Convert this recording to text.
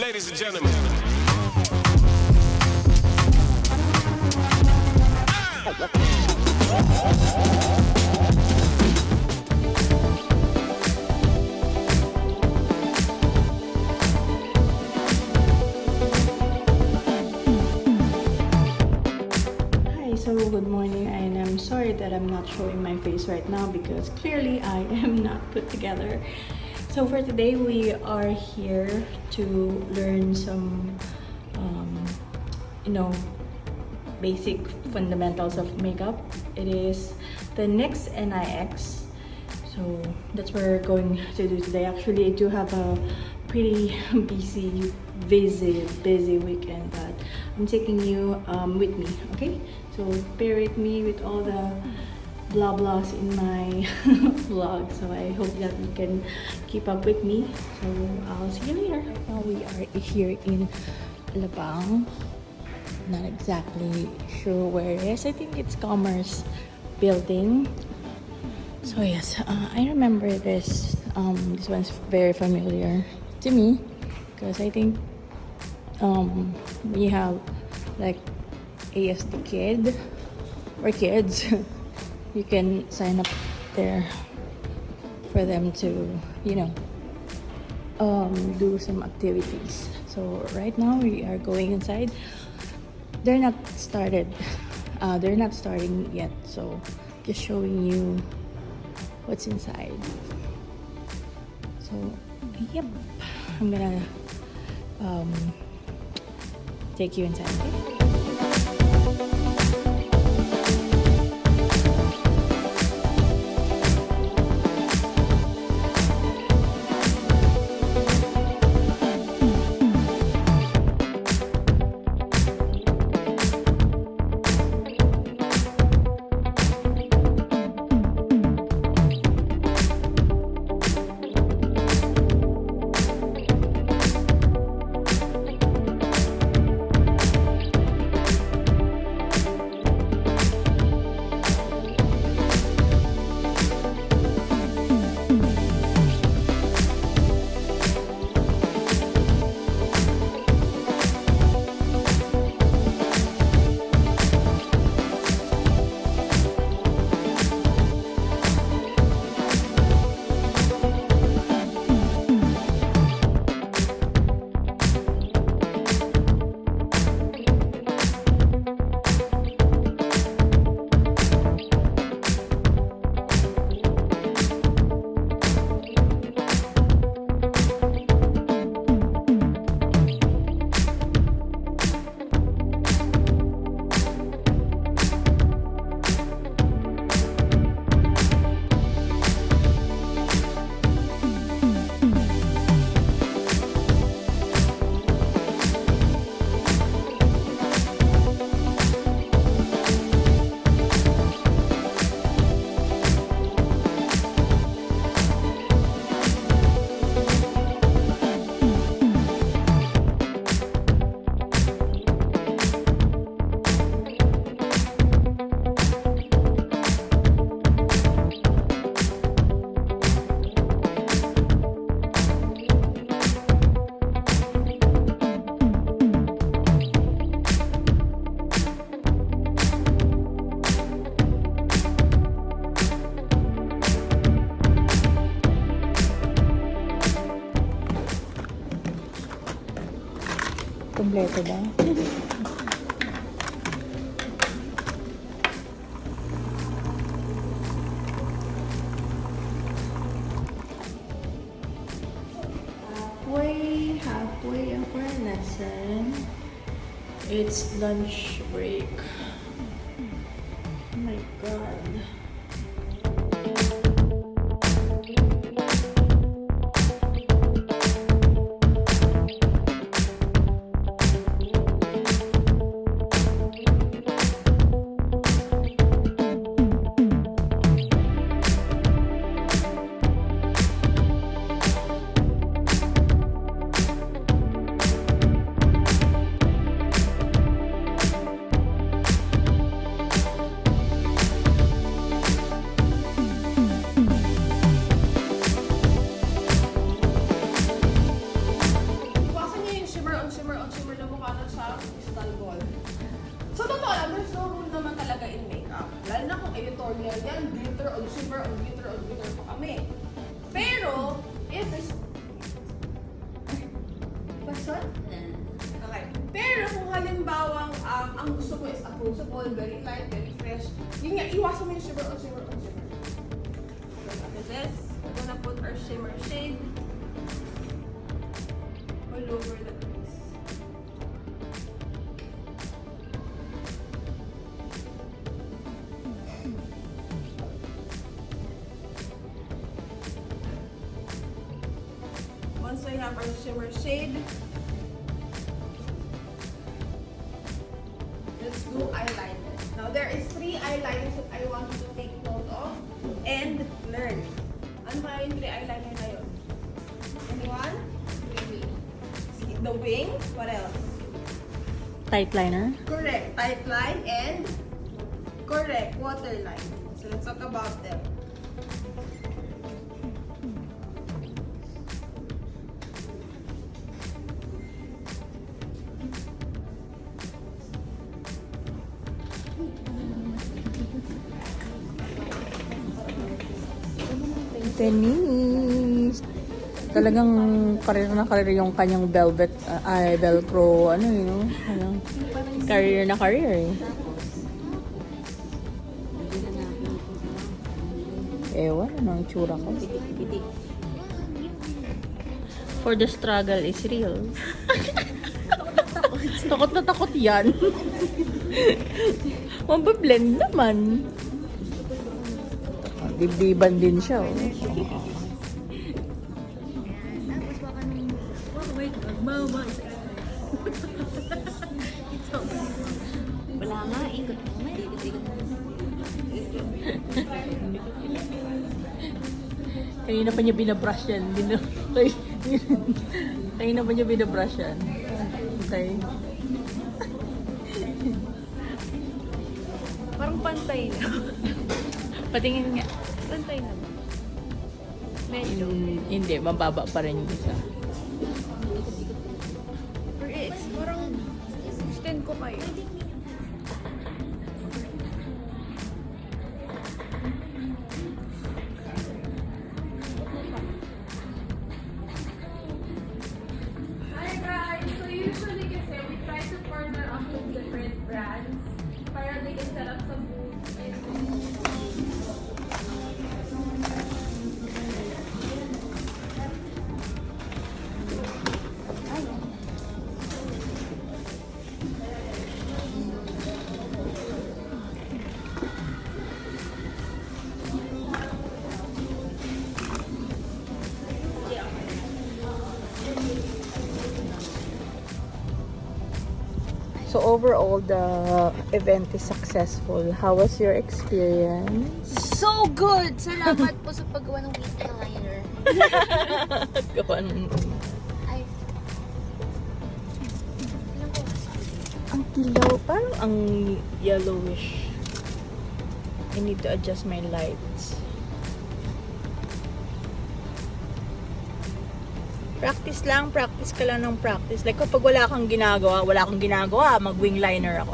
Ladies and gentlemen. So good morning, and I'm sorry that I'm not showing my face right now because clearly I am not put together. So for today we are here to learn some basic fundamentals of makeup. It is the NIX. So that's what we're going to do today. Actually, I do have a pretty busy weekend, but I'm taking you with me, okay? So bear with me with all the blah blahs in my vlog. So I hope that you can keep up with me. So I'll see you later. Right now we are here in Alabang. Not exactly sure where it is. I think it's Commerce Building. So yes, I remember this. This one's very familiar to me because I think we have like ASD kid or kids. You can sign up there for them to do some activities. So right now we are going inside. They're not started. They're not starting yet. So just showing you what's inside. So yep, I'm gonna take you inside, okay? Kompleto ba? Halfway ang lesson. It's lunch break. Oh my god. shimmer on shimmer na mukha na siya, crystal ball. So, totoo lang, there's no rule naman talaga in makeup. Lalo na kung editorial yan, glitter on shimmer on glitter on glitter pa kami. Pero, if it's... Question? Okay. Pero kung halimbawang ang gusto ko is approachable, very light, very fresh, yun nga, iwasan mo yung shimmer on shimmer on shimmer. So, after this, we're gonna put our shimmer shade all over the crease. Once we have our shimmer shade, let's do eyeliner. Now, there is 3 eyeliners that I want you to take note of and learn. Ano ba yung 3 eyeliner na yun? Anyone? The wing. What else? Tight liner. Correct. Tight line and correct. Waterline. So, let's talk about them. Denise. Talagang career na career yung kanyang velvet, velcro, ano yun, ano, career na career eh. Ewan, ano ang tsura ko. For the struggle is real. Takot na takot yan. Mabablend naman. Dibdiban din siya, oh. Wala nga, ikot mo. Kanina pa niya binabrush yan. Kanina pa niya binabrush yan. Okay. Parang pantay na. Patingin nga. Pantay na ba? Medyo. Hindi, mababa pa rin yung isa. Or parang extend ko kayo. Hi guys! So usually kasi we try to partner up with different brands para they can set up some booths. So overall, the event is successful. How was your experience? So good! Salamat po sa paggawa ng wheat eyeliner. Gawa ng... Ay. Ang kilaw, parang ang yellowish. I need to adjust my lights. Practice lang, practice ka lang ng practice. Like kapag wala kang ginagawa, mag-wing liner ako.